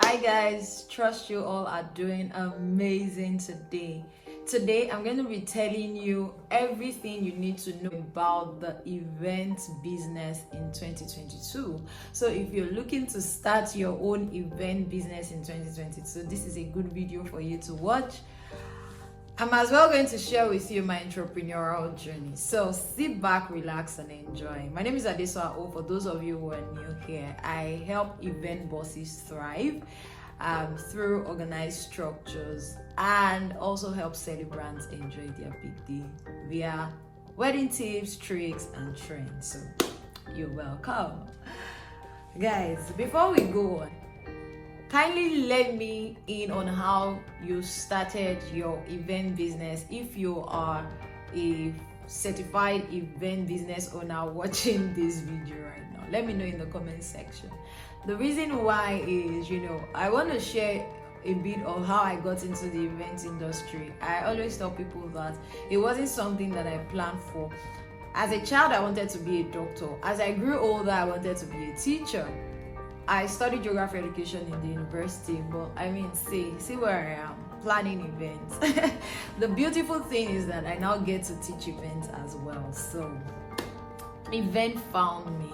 Hi guys, trust you all are doing amazing today. Today I'm going to be telling you everything you need to know about the event business in 2022. So if you're looking to start your own event business in 2022, this is a good video for you to watch. I'm as well going to share with you my entrepreneurial journey. So sit back, relax, and enjoy. My name is Adesoa O. For those of you who are new here, I help event bosses thrive through organized structures and also help celebrants enjoy their big day via wedding tips, tricks, and trends. So you're welcome. Guys, before we go on, kindly let me in on how you started your event business. If you are a certified event business owner watching this video right now, let me know in the comment section. The reason why is, I want to share a bit of how I got into the event industry. I always tell people that it wasn't something that I planned for. As a child, I wanted to be a doctor. As I grew older, I wanted to be a teacher. I studied geography education in the university, but see where I am, planning events. The beautiful thing is that I now get to teach events as well. So, event found me.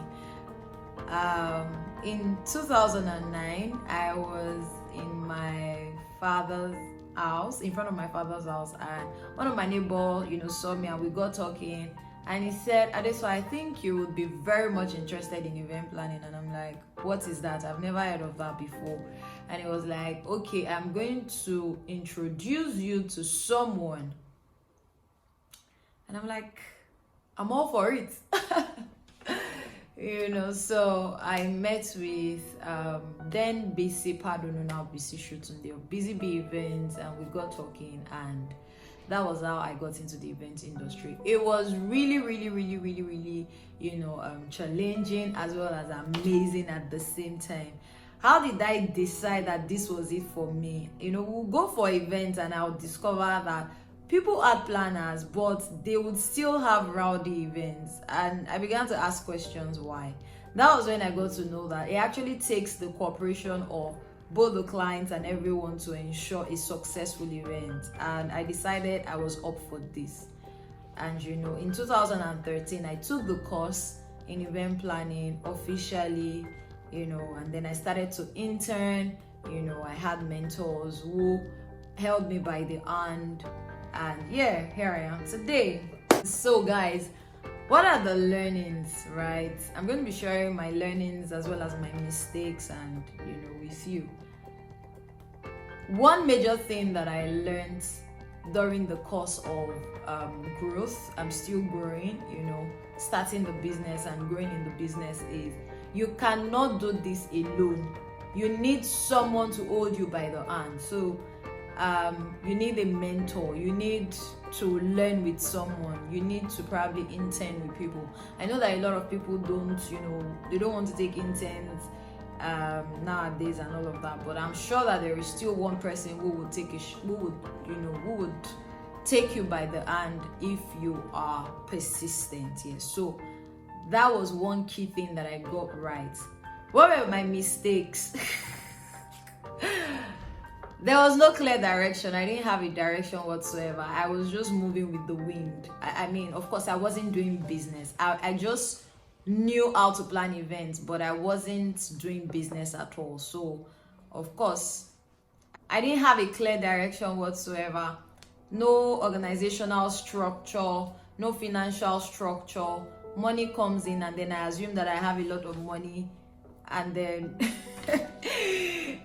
In 2009, I was in my father's house, in front of my father's house, and one of my neighbors, saw me and we got talking. And he said, Adesoa, I think you would be very much interested in event planning. And I'm like, what is that? I've never heard of that before. And he was like, okay, I'm going to introduce you to someone. And I'm like, I'm all for it. So I met with then BC, pardon, now BC shooting there, Busy Bee events, and we got talking, and that was how I got into the event industry. It was really, challenging as well as amazing at the same time. How did I decide that this was it for me? We'll go for events and I'll discover that people had planners, but they would still have rowdy events. And I began to ask questions why. That was when I got to know that it actually takes the cooperation of both the clients and everyone to ensure a successful event. And I decided I was up for this. And in 2013, I took the course in event planning officially, and then I started to intern. I had mentors who held me by the hand. And yeah, here I am today. So guys, what are the learnings, right? I'm going to be sharing my learnings as well as my mistakes and, with you. One major thing that I learned during the course of growth, I'm still growing, starting the business and growing in the business, is you cannot do this alone. You need someone to hold you by the hand. So you need a mentor, you need to learn with someone, you need to probably intern with people. I know that a lot of people don't, they don't want to take interns nowadays and all of that, but I'm sure that there is still one person who would who would take you by the hand if you are persistent. Yes. So that was one key thing that I got right. What were my mistakes? There was no clear direction. I didn't have a direction whatsoever. I was just moving with the wind. Of course, I wasn't doing business. I just knew how to plan events, but I wasn't doing business at all. So, of course, I didn't have a clear direction whatsoever. No organizational structure, no financial structure. Money comes in and then I assume that I have a lot of money. And then,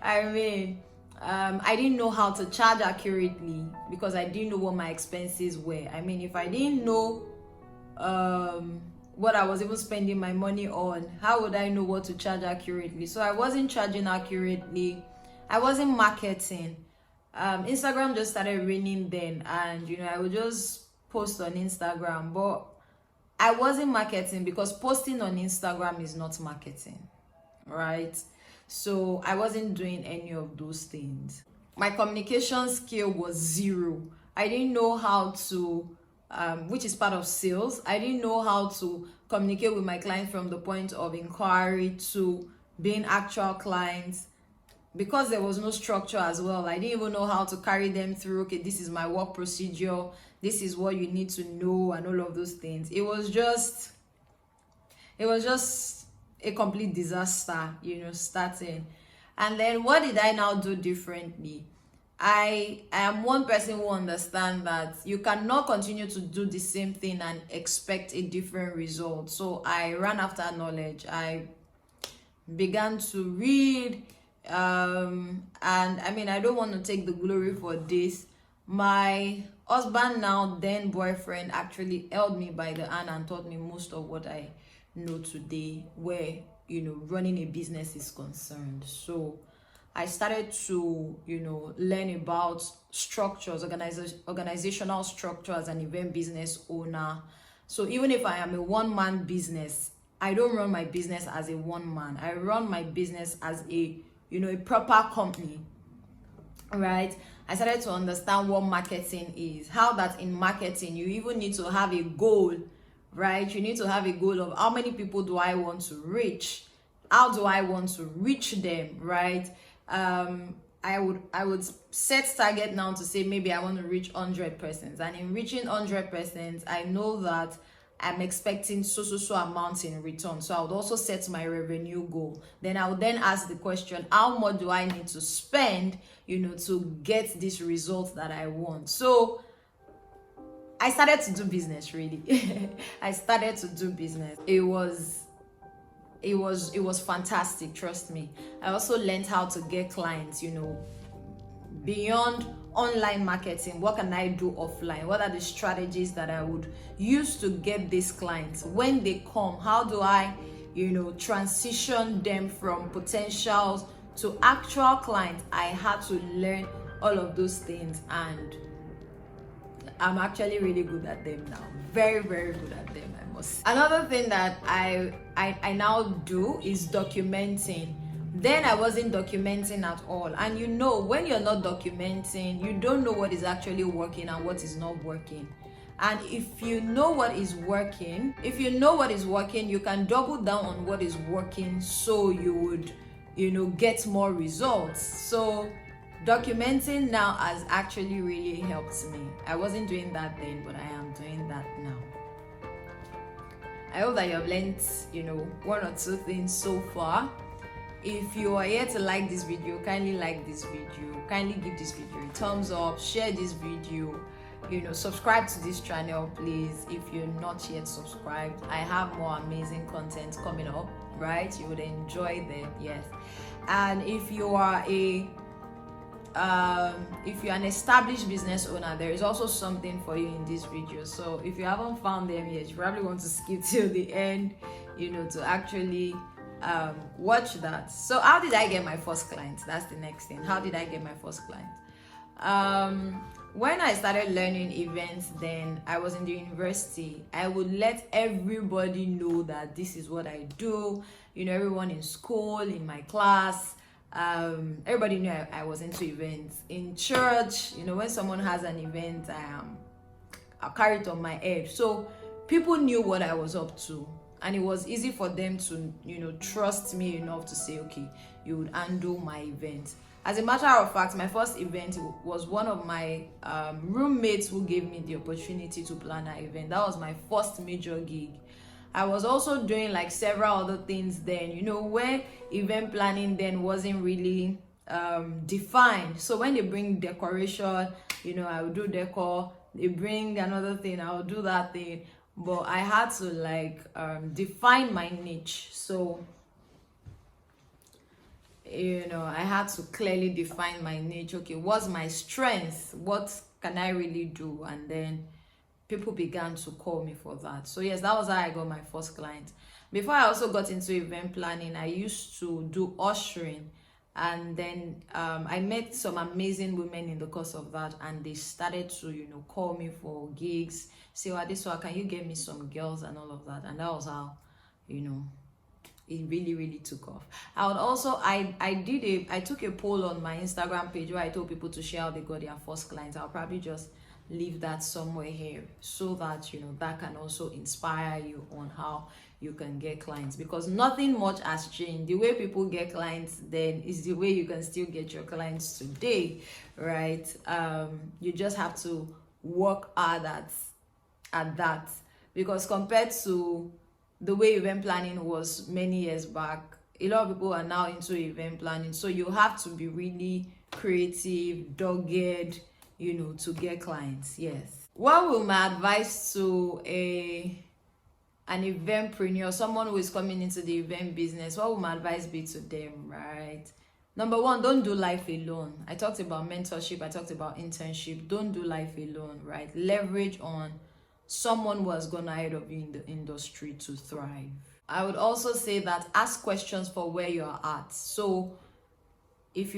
I didn't know how to charge accurately because I didn't know what my expenses were. If I didn't know what I was even spending my money on, how would I know what to charge accurately? So I wasn't charging accurately. I wasn't marketing. Instagram just started raining then, and I would just post on Instagram, but I wasn't marketing because posting on Instagram is not marketing, right? So I wasn't doing any of those things. My communication skill was zero. I didn't know how to, which is part of sales. I didn't know how to communicate with my clients from the point of inquiry to being actual clients. because there was no structure as well, I didn't even know how to carry them through. Okay, this is my work procedure, this is what you need to know, and all of those things. It was just a complete disaster, starting. And then what did I now do differently? I am one person who understands that you cannot continue to do the same thing and expect a different result. So I ran after knowledge. I began to read, and I mean, I don't want to take the glory for this. My husband, now then boyfriend, actually held me by the hand and taught me most of what I know today, where running a business is concerned. So I started to learn about structures, organizational structure as an event business owner. So even if I am a one-man business, I don't run my business as a one-man. I run my business as a proper company, right? I started to understand what marketing is, how that in marketing you even need to have a goal, right? You need to have a goal of how many people do I want to reach, how do I want to reach them, right? I would set target now to say maybe I want to reach 100 persons, and in reaching 100 persons, I know that I'm expecting so amount in return. So I would also set my revenue goal. Then I would then ask the question, how much do I need to spend, to get this result that I want? So I started to do business, really. I started to do business. It was fantastic, trust me. I also learned how to get clients, beyond online marketing. What can I do offline? What are the strategies that I would use to get these clients? When they come, how do I transition them from potentials to actual clients? I had to learn all of those things, and I'm actually really good at them now. Very, very good at them, I must. Another thing that I now do is documenting. Then I wasn't documenting at all. And when you're not documenting, you don't know what is actually working and what is not working. And if you know what is working, you can double down on what is working, so you would, get more results. So documenting now has actually really helped me. I wasn't doing that then, but I am doing that now. I hope that you have learned, one or two things so far. If you are here to like this video, kindly like this video, kindly give this video a thumbs up, share this video, subscribe to this channel, please. If you're not yet subscribed, I have more amazing content coming up, right? You would enjoy them, yes. And if you are an established business owner, there is also something for you in this video. So if you haven't found them yet, you probably want to skip till the end, to actually watch that. So how did I get my first client? That's the next thing. How did I get my first client? When I started learning events, then I was in the university. I would let everybody know that this is what I do. Everyone in school, in my class, everybody knew I was into events. In church, when someone has an event, I carry it on my head. So people knew what I was up to, and it was easy for them to trust me enough to say, okay, you would handle my event. As a matter of fact, my first event was one of my roommates who gave me the opportunity to plan an event. That was my first major gig. I was also doing like several other things then, where event planning then wasn't really defined. So when they bring decoration, I would do decor. They bring another thing, I would do that thing. But I had to define my niche. So I had to clearly define my niche. Okay, what's my strength? What can I really do? And then people began to call me for that. So yes, that was how I got my first client. Before I also got into event planning, I used to do ushering. And then I met some amazing women in the course of that, and they started to call me for gigs, say, Adesoa, can you get me some girls and all of that. And that was how it really, really took off. I would also, I took a poll on my Instagram page where I told people to share how they got their first clients. I'll probably just leave that somewhere here, so that that can also inspire you on how you can get clients, because nothing much has changed. The way people get clients then is the way you can still get your clients today, right? You just have to work hard at that, because compared to the way event planning was many years back, a lot of people are now into event planning. So you have to be really creative, dogged, to get clients. Yes. What will my advice to an eventpreneur, someone who is coming into the event business, what will my advice be to them, right? Number one, don't do life alone. I talked about mentorship, I talked about internship. Don't do life alone, right? Leverage on someone who has gone ahead of you in the industry to thrive. I would also say that ask questions for where you're at. So if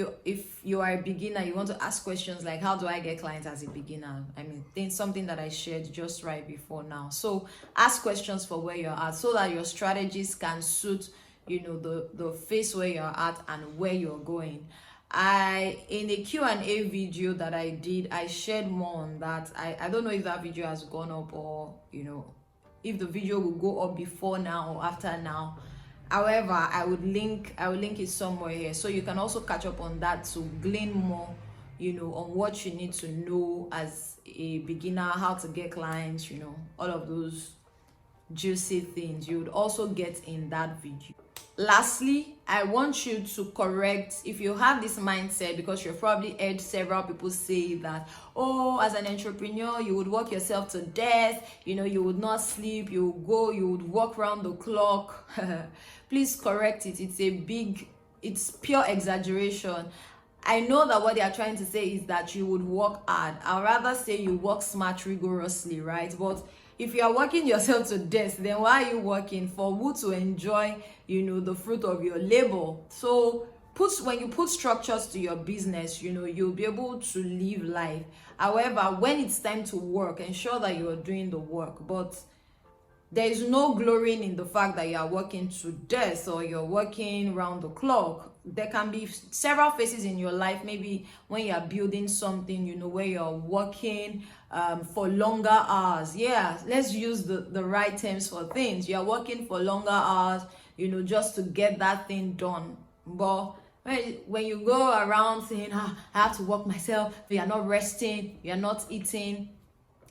you are a beginner, you want to ask questions like, how do I get clients as a beginner? I mean, think something that I shared just right before now. So ask questions for where you're at, so that your strategies can suit the phase where you're at and where you're going. In a Q&A video that I did, I shared more on that. I don't know if that video has gone up, or if the video will go up before now or after now. However, I will link it somewhere here, so you can also catch up on that to glean more on what you need to know as a beginner, how to get clients, all of those juicy things you would also get in that video. Lastly, I want you to correct, if you have this mindset, because you've probably heard several people say that, oh, as an entrepreneur, you would work yourself to death, you would not sleep, you would work around the clock. Please correct it. It's pure exaggeration. I know that what they are trying to say is that you would work hard. I'd rather say you work smart, rigorously, right? But if you are working yourself to death, then why are you working? For who to enjoy, the fruit of your labor? So when you put structures to your business, you'll be able to live life. However, when it's time to work, ensure that you are doing the work. But there is no glorying in the fact that you are working to death or you're working round the clock. There can be several phases in your life, maybe when you are building something, where you're working for longer hours. Yeah, let's use the right terms for things. You're working for longer hours, just to get that thing done. But when you go around saying, I have to work myself, you're not resting, you're not eating,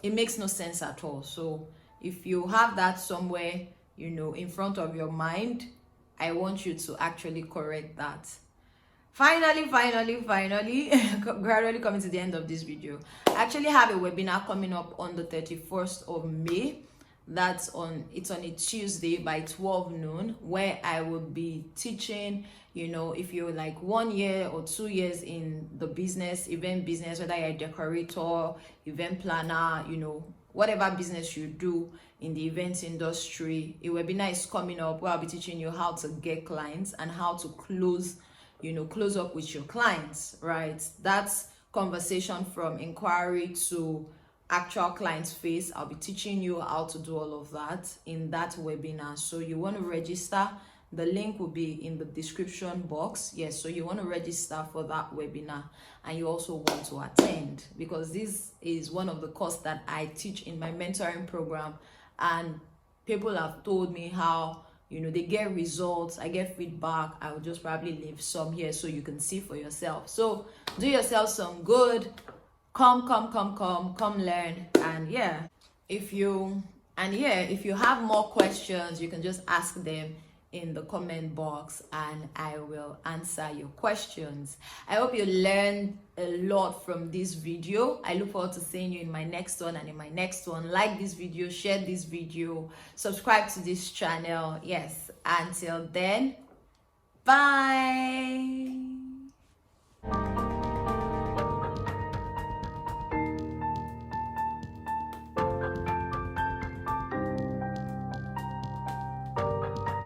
it makes no sense at all. So if you have that somewhere, in front of your mind, I want you to actually correct that. Finally, gradually coming to the end of this video, I actually have a webinar coming up on the 31st of May. It's on a Tuesday by 12 noon, where I will be teaching, if you're like 1 year or 2 years in the event business, whether you're a decorator, event planner, whatever business you do in the events industry, a webinar is coming up where I'll be teaching you how to get clients and how to close up with your clients, right? That's conversation from inquiry to actual clients phase. I'll be teaching you how to do all of that in that webinar. So you want to register, the link will be in the description box. Yes, so you want to register for that webinar, and you also want to attend, because this is one of the courses that I teach in my mentoring program, and people have told me how they get results, I get feedback. I will just probably leave some here so you can see for yourself. So do yourself some good. Come learn. And if you have more questions, you can just ask them in the comment box and I will answer your questions. I hope you learned a lot from this video. I look forward to seeing you in my next one, and in my next one, like this video, share this video, subscribe to this channel. Yes, until then, bye.